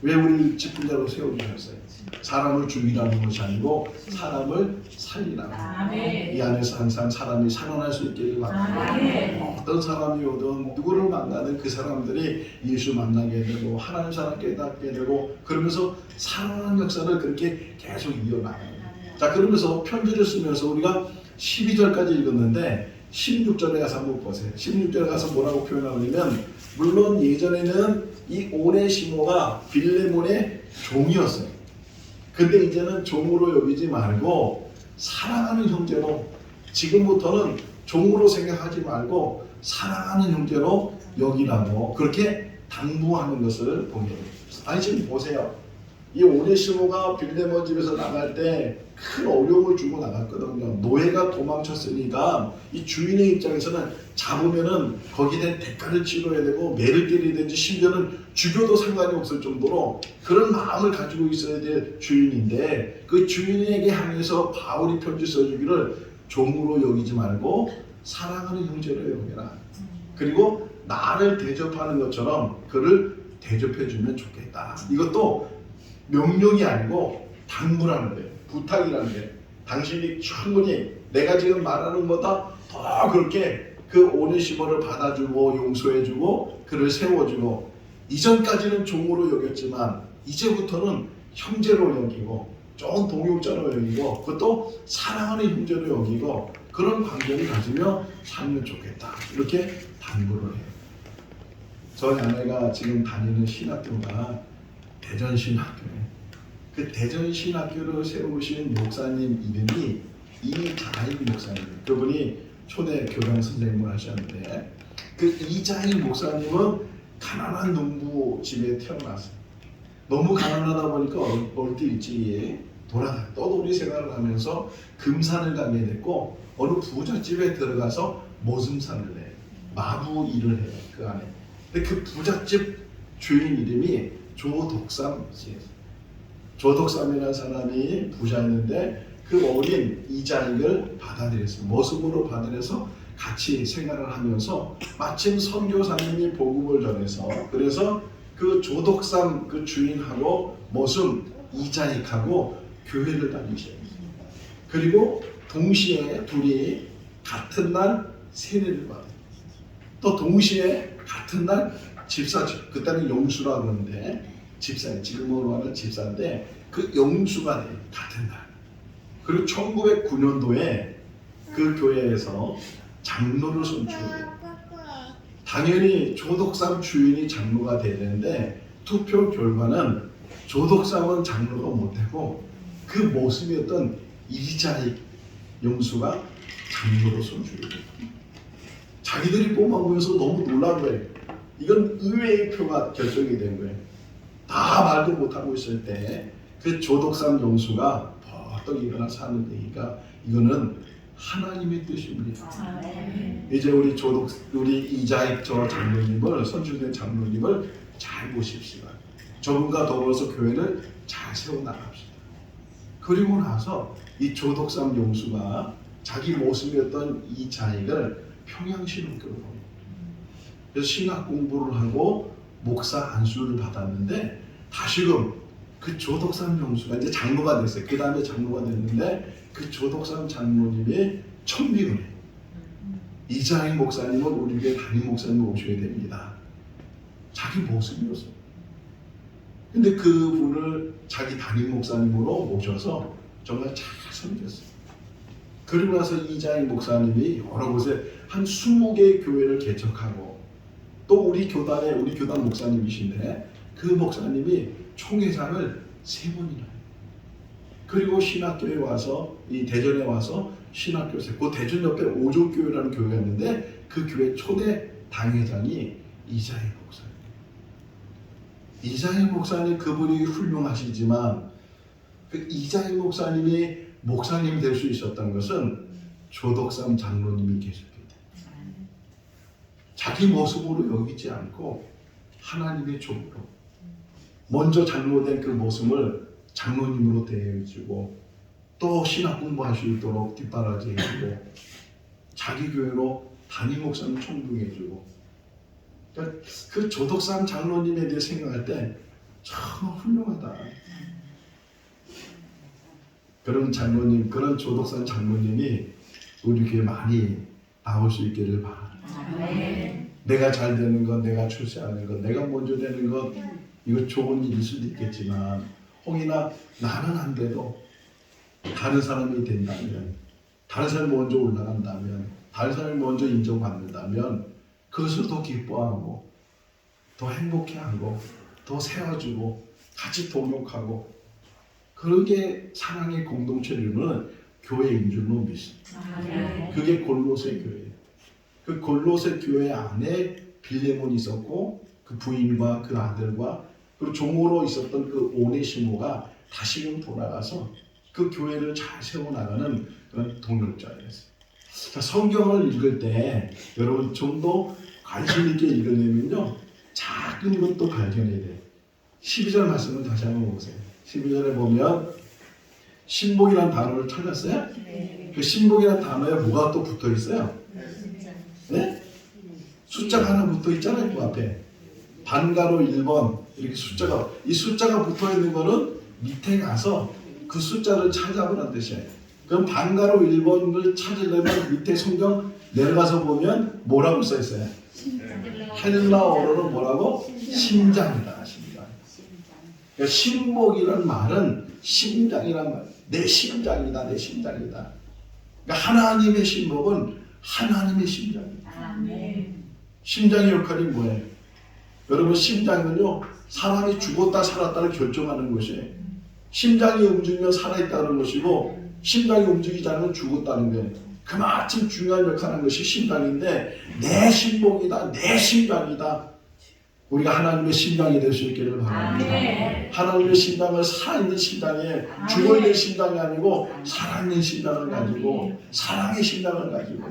왜 우리를 직분자로 세워주셨어요? 사람을 죽이라는 것이 아니고 사람을 살리라는. 이 안에서 항상 사람이 살아날 수 있기를 바랍니다. 어떤 사람이 오든 누구를 만나든 그 사람들이 예수 만나게 되고 하나님 사랑 깨닫게 되고, 그러면서 살아나는 역사를 그렇게 계속 이어나가요. 자, 그러면서 편지를 쓰면서 우리가 12절까지 읽었는데 16절에 가서 한번 보세요. 16절에 가서 뭐라고 표현하냐면, 물론 예전에는 이 오네시모가 빌레몬의 종이었어요. 근데 이제는 종으로 여기지 말고 사랑하는 형제로, 지금부터는 종으로 생각하지 말고 사랑하는 형제로 여기라고 그렇게 당부하는 것을 보게 됩니다. 아니, 지금 보세요. 이 오네시모가 빌레몬 집에서 나갈 때 큰 어려움을 주고 나갔거든요. 노예가 도망쳤으니까 이 주인의 입장에서는 잡으면은 거기에 대한 대가를 치러야 되고 매를 때리든지 심지어는 죽여도 상관이 없을 정도로 그런 마음을 가지고 있어야 될 주인인데 그 주인에게 향해서 바울이 편지 써주기를 종으로 여기지 말고 사랑하는 형제로 여겨라. 그리고 나를 대접하는 것처럼 그를 대접해주면 좋겠다. 이것도 명령이 아니고 당부라는 거예요. 부탁이라는 거예요. 당신이 충분히 내가 지금 말하는 것보다 더 그렇게 그 오네시모를 받아주고 용서해주고 그를 세워주고 이전까지는 종으로 여겼지만 이제부터는 형제로 여기고 좋은 동역자로 여기고 그것도 사랑하는 형제로 여기고 그런 관계를 가지며 살면 좋겠다. 이렇게 당부를 해요. 저희 아내가 지금 다니는 신학교가 대전신학교예요. 그 대전신학교를 세우신 목사님 이름이 이자익 목사님. 그분이 초대 교장 선생님을 하셨는데 그 이자익 목사님은 가난한 농부 집에 태어났어요. 너무 가난하다 보니까 어릴 때 일찍이 떠돌이 생활을 하면서 금산을 가게 됐고 어느 부잣집에 들어가서 모슴산을 해요. 마부 일을 해요. 그 안에. 근데 그 부잣집 주인 이름이 조덕삼 씨였어요. 조덕삼이라는 사람이 부자였는데 그 어린 이자익을 받아들였어요. 모습으로 받아들여서 같이 생활을 하면서 마침 선교사님이 복음을 전해서 그래서 그 조덕삼 그 주인하고 모습 이자익하고 교회를 다니셔요. 그리고 동시에 둘이 같은 날 세례를 받아요. 또 동시에 같은 날 집사, 그때는 영수라고 그러는데 집사예요. 지금으로 하는 집사인데 그 영수가 돼요. 같은 날. 그리고 1909년도에 그 교회에서 장로를 선출해요. 당연히 조덕삼 주인이 장로가 돼야 되는데 투표 결과는 조덕삼은 장로가 못되고 그 모습이었던 이자익 영수가 장로로 선출이 돼요. 자기들이 뽑아보면서 너무 놀란 거예요. 이건 의외의 표가 결정이 된 거예요. 다 말도 못하고 있을 때 그 조덕삼 영수가 버떡 일어나서 하는 얘기가 이거는 하나님의 뜻입니다. 이제 우리 이자익 저 장로님을 선출된 장로님을 잘 보십시다. 저분과 더불어서 교회를 잘 세워나갑시다. 그리고 나서 이 조덕삼 영수가 자기 모습이었던 이자익을 평양신학교로 보내요. 그래서 신학 공부를 하고 목사 안수를 받았는데 다시금 그 조덕삼 영수가 이제 장로가 됐어요. 그 다음에 장로가 됐는데 그 조덕삼 장로님이 천빙을 해요. 이자익 목사님은 우리 교회 담임 목사님 오셔야 됩니다. 자기 모습이었어요. 근데 그분을 자기 담임 목사님으로 모셔서 정말 잘 섬겼어요. 그리고 나서 이자익 목사님이 여러 곳에 한 20개의 교회를 개척하고 또 우리 교단 목사님이신데 그 목사님이 총회장을 3번이나 해요. 그리고 신학교에 와서 이 대전에 와서 신학교 그 대전 옆에 오족교회라는 교회가 있는데 그 교회 초대 당회장이 이자익 목사님. 이자익 목사님 그분이 훌륭하시지만 그 이자익 목사님이 목사님이 될 수 있었던 것은 조덕삼 장로님이 계셨기 때문에 자기 모습으로 여기지 않고 하나님의 종으로 먼저 장로된 그 모습을 장로님으로 대해주고 또 신학 공부할 수 있도록 뒷바라지해주고 자기 교회로 담임 목사님 총동해주고 그러니까 그 조덕삼 장로님에 대해 생각할 때 정말 훌륭하다. 그런 장로님, 그런 조덕삼 장로님이 우리 교회 많이 나올 수 있기를 바랍니다. 내가 잘 되는 것, 내가 출세하는 것, 내가 먼저 되는 것 이거 좋은 일일 수도 있겠지만 혹이나 나는 안 돼도 다른 사람이 된다면 다른 사람이 먼저 올라간다면 다른 사람이 먼저 인정받는다면 그것을 더 기뻐하고 더 행복해하고 더 세워주고 같이 동역하고 그게 사랑의 공동체를 이루는 교회인 줄로 믿습니다. 그게 골로새 교회예요. 그 골로새 교회 안에 빌레몬이 있었고 그 부인과 그 아들과 그리고 종으로 있었던 그 오네시모가 다시금 돌아가서 그 교회를 잘 세워나가는 그런 동력자였어요. 자, 성경을 읽을 때 여러분 좀 더 관심 있게 읽으려면요, 작은 것도 발견해야 돼요. 12절 말씀을 다시 한번 보세요. 12절에 보면 신복이라는 단어를 찾았어요? 그 신복이라는 단어에 뭐가 또 붙어 있어요? 네? 숫자가 하나 붙어 있잖아요. 그 앞에 반가로 1번 이렇게 숫자가, 이 숫자가 붙어 있는 거는 밑에 가서 그 숫자를 찾아보라는 뜻이에요. 그럼 반가로 1번을 찾으려면 밑에 성경 내려가서 보면 뭐라고 써 있어요? 헬라어로는 뭐라고? 심장이다. 심장. 그러니까 신복이라는 말은 심장이란 말. 내 심장이다. 내 심장이다. 그러니까 하나님의 신복은 하나님의 심장이다. 심장의 역할이 뭐예요? 여러분, 심장은요, 사람이 죽었다 살았다를 결정하는 것이에요. 심장이 움직이면 살아있다는 것이고, 심장이 움직이지 않으면 죽었다는 거예요. 그만큼 중요한 역할을 하는 것이 심장인데, 내 신복이다, 내 심장이다. 우리가 하나님의 심장이 될 수 있기를 바랍니다. 하나님의 심장을 살아있는 심장에, 죽어있는 심장이 아니고 살아있는 심장을 가지고, 사랑의 심장을 가지고,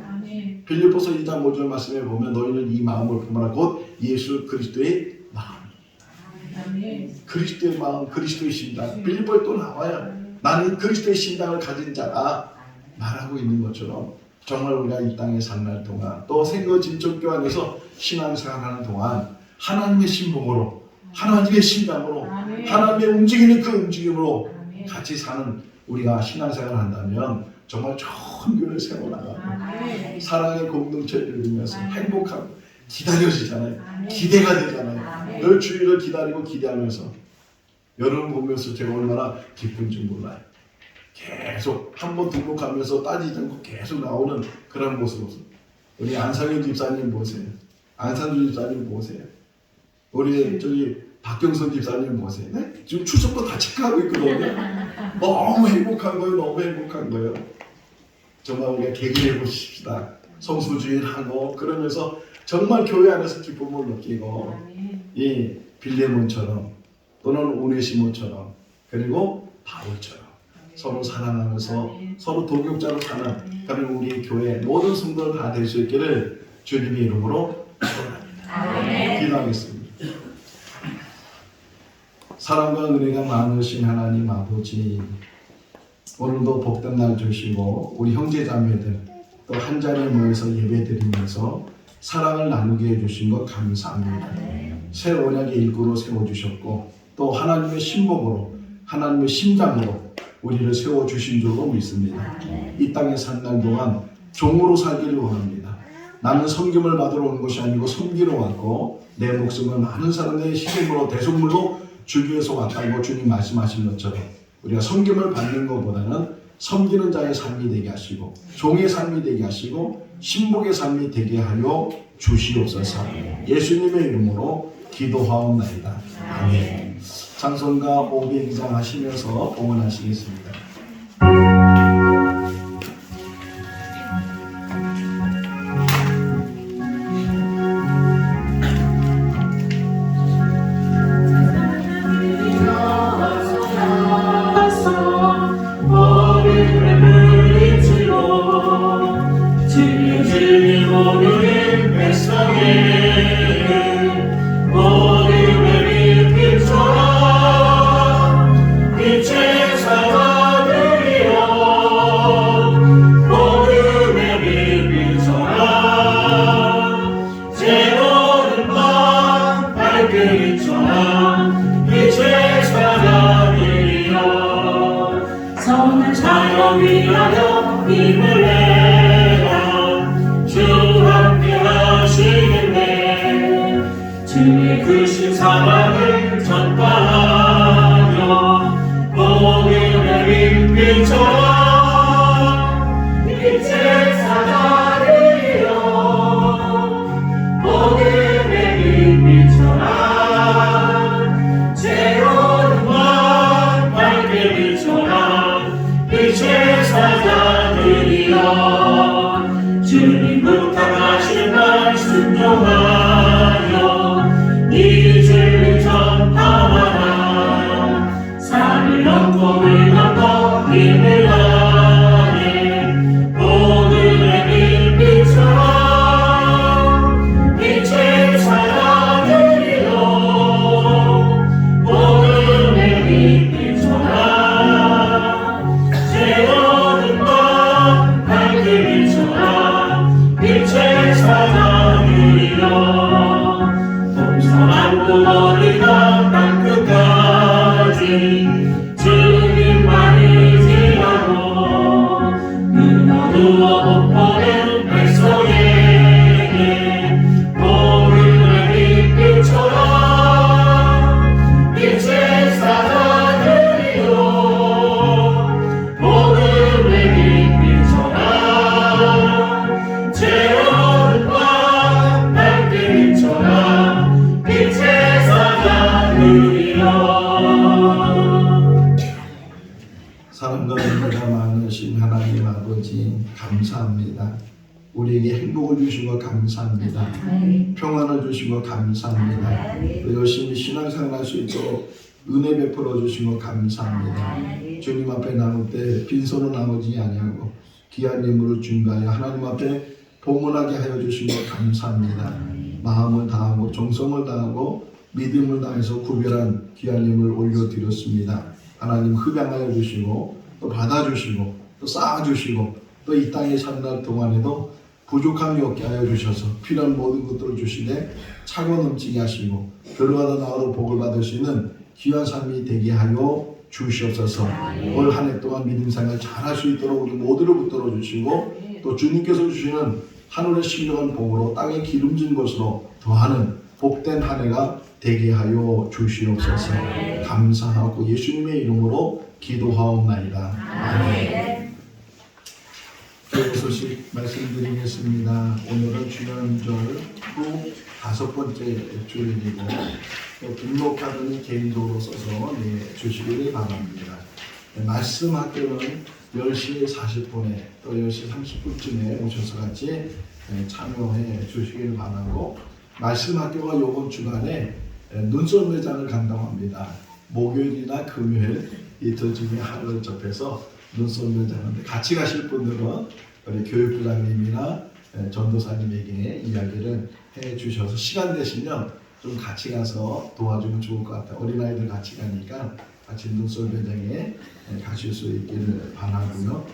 빌립보서 2장 5절 말씀에 보면 너희는 이 마음을 품으라. 곧 예수 그리스도의 마음. 그리스도의 마음, 그리스도의 심장. 빌립보에 또 나와요. 나는 그리스도의 심장을 가진 자라 말하고 있는 것처럼, 정말 우리가 이 땅에 산 날 동안, 또 생거진척교 안에서 신앙생활하는 동안 하나님의 신봉으로, 하나님의 심장으로, 하나님의 움직이는 그 움직임으로 같이 사는 우리가 신앙생활을 한다면 정말 좋은 교회를 세워나가고 사랑의 공동체를 이루면서 행복하고 기다려지잖아요. 기대가 되잖아요. 늘 주일을 기다리고 기대하면서 여러분 보면서 제가 얼마나 기쁜지 몰라요. 계속 한번 등록하면서 따지지 않고 계속 나오는 그런 모습. 우리 안상현 집사님 보세요. 안상준 집사님 보세요. 우리 저기 박경선 집사님 보세요. 네? 지금 출석도 다 체크하고 있거든요. 너무 행복한 거예요. 너무 행복한 거예요. 정말 우리가 계기해 보십시다. 성수주의하고 그러면서 정말 교회 안에서 기쁨을 느끼고, 이 빌레몬처럼 또는 오네시모처럼 그리고 바울처럼 서로 사랑하면서 서로 동역자로 사는 그런 우리 교회 모든 성도들 다 될 수 있기를 주님의 이름으로 축원합니다. 기도하겠습니다. 사랑과 은혜가 많으신 하나님 아버지, 오늘도 복된 날 주시고 우리 형제자매들 또 한 자리에 모여서 예배드리면서 사랑을 나누게 해주신 것 감사합니다. 새 언약의 일꾼으로 세워주셨고 또 하나님의 신복으로, 하나님의 심장으로 우리를 세워주신 줄로 믿습니다. 이 땅에 산 날 동안 종으로 살기를 원합니다. 나는 섬김을 받으러 온 것이 아니고 섬기러 왔고 내 목숨을 많은 사람의 희생으로 대속물로 주기 위해서 왔다고 주님 말씀하신 것처럼 우리가 섬김을 받는 것보다는 섬기는 자의 삶이 되게 하시고 종의 삶이 되게 하시고 신복의 삶이 되게 하여 주시옵소서. 예수님의 이름으로 기도하옵나이다. 아멘. 찬송가 500장 하시면서 응원하시겠습니다. 주님 부탁하신 날 순종하여 이 진리 전파하라. 주님만이 지라고 누워 덮어낸 백성에게 보름의 빛빛처럼 빛의 사자들이요 보름의 빛빛처럼 채워온 밤 달빛처럼 빛의 사자들이요. 사랑과 은혜가 많으신 하나님 아버지 감사합니다. 우리에게 행복을 주시고 감사합니다. 평안을 주시고 감사합니다. 또 열심히 신앙생활 할 수 있도록 은혜 베풀어 주시고 감사합니다. 주님 앞에 나올 때 빈손으로 나오지 아니하고 귀한 예물을 준비하여 하나님 앞에 봉헌하게 하여 주시고 감사합니다. 마음을 다하고 정성을 다하고 믿음을 다해서 구별한 귀한 예물을 올려드렸습니다. 하나님 흡양하여 주시고 또 받아주시고 또 쌓아주시고 또 이 땅에 사는 날 동안에도 부족함이 없게 하여 주셔서 필요한 모든 것들을 주시되 차고 넘치게 하시고 들어가다 나와도 복을 받을 수 있는 귀한 삶이 되게 하여 주시옵소서. 올 한 해 동안 믿음 생활 잘할 수 있도록 우리 모두를 붙들어 주시고 또 주님께서 주시는 하늘의 신령한 복으로 땅에 기름진 것으로 더하는 복된 한 해가 되게 하여 주시옵소서. 감사하고 예수님의 이름으로 기도하옵나이다. 아멘. 교회 소식 말씀드리겠습니다. 오늘은 주년절 후 5번째 주일이고 또 등록카드는 개인적으로 써서 주시기를 바랍니다. 말씀 학교는 10시 40분에 또 10시 30분쯤에 오셔서 같이 참여해 주시기를 바라고 말씀 학교가 이번 주간에 눈썰 매장을 간다고합니다. 목요일이나 금요일 이틀 중에 하루를 접해서 눈썰 매장인데 같이 가실 분들은 우리 교육부장님이나 전도사님에게 이야기를 해 주셔서 시간 되시면 좀 같이 가서 도와주면 좋을 것 같아요. 어린아이들 같이 가니까 같이 눈썰 매장에 가실 수 있기를 바라고요.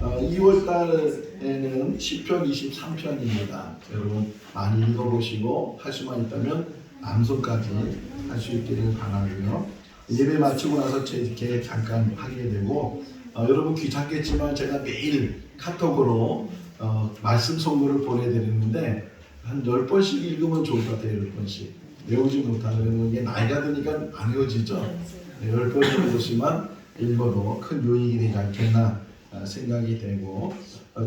2월 달에는 시편 23편입니다. 여러분 많이 읽어보시고 할 수만 있다면 암송까지 할 수 있기를 바라고요. 예배 마치고 나서 제 계획 잠깐 하게 되고 여러분 귀찮겠지만 제가 매일 카톡으로 말씀 선물을 보내드리는데 한 10번씩 읽으면 좋을 것 같아요. 10번씩 외우지 못하면 이게 나이가 드니까 안 외워지죠. 10번 정도씩만 읽어도 큰 유익이 되지 않겠나 생각이 되고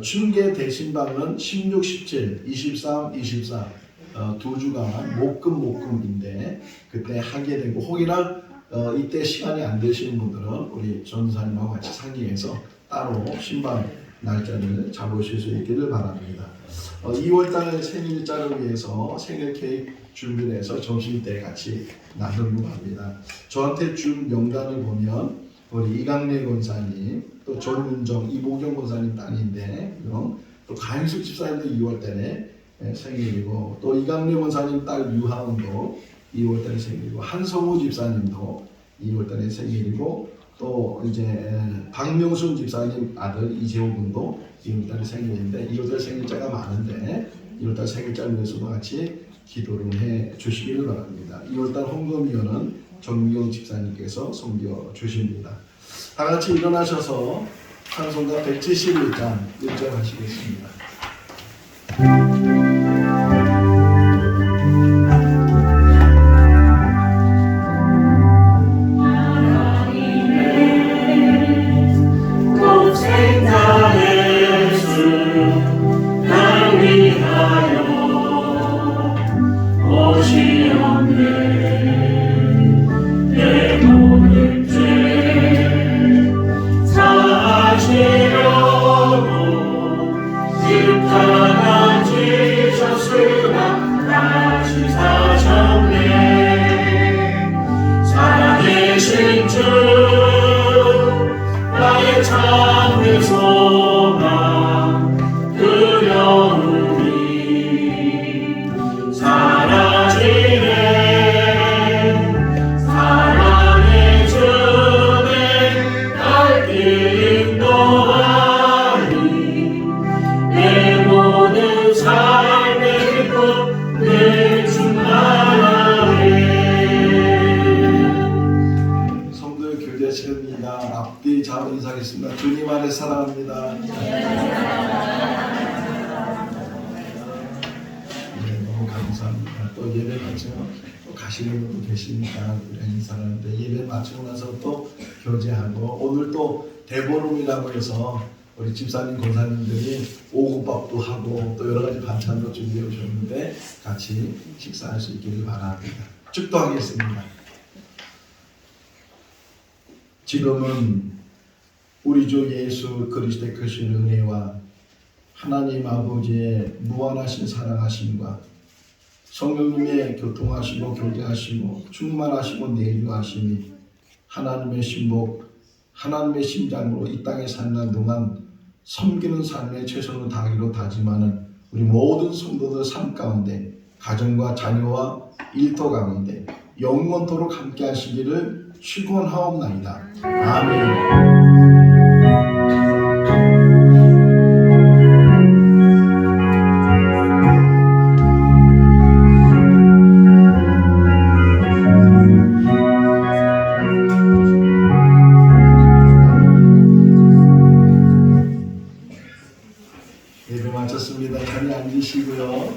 춘계 대신방은 16, 17, 23, 24 두 주간 목금인데 그때 하게 되고 혹이나 이때 시간이 안 되시는 분들은 우리 전사님하고 같이 상의해서 따로 신방 날짜를 잡으실 수 있기를 바랍니다. 2월달 생일자를 위해서 생일 케이크 준비를 해서 점심때 같이 나누려고 합니다. 저한테 준 명단을 보면 우리 이강래 권사님, 또 전윤정, 이보경 권사님 딸인데 또 가인숙 집사님도 2월달에 생일이고 또 이강래 권사님 딸 유하은도 2월달에 생일이고 한성우 집사님도 2월달에 생일이고 또 이제 박명순 집사님 아들 이재호 군도 2월달에 생일인데 2월달 생일자가 많은데 2월달 생일자를 위해서도 같이 기도를 해 주시기를 바랍니다. 2월달 헌금위원은 정미영 집사님께서 섬겨 주십니다. 다 같이 일어나셔서 찬송가 171장 1절 하시겠습니다. 되십니다. 앞뒤 잡아 인사하겠습니다. 주님 안에 사랑합니다. 네, 너무 감사합니다. 또 예배 마치고 또 가시는 분도 계시니까 우리 인사하는데 예배 마치고 나서 또 교제하고 오늘 또 대보름이라고 해서 우리 집사님 권사님들이 오후밥도 하고 또 여러 가지 반찬도 준비해 오셨는데 같이 식사할 수 있기를 바랍니다. 축도하겠습니다. 지금은 우리 주 예수 그리스도의 크신 은혜와 하나님 아버지의 무한하신 사랑하심과 성령님의 교통하시고 교제하시고 충만하시고 내주하심이 하나님의 신복 하나님의 심장으로 이 땅에 사는 동안 섬기는 삶에 최선을 다하기로 다짐하는 우리 모든 성도들 삶 가운데 가정과 자녀와 일터 가운데 영원토록 함께 하시기를 축원하옵나이다. 아멘. 예배 마쳤습니다. 자리 앉으시고요.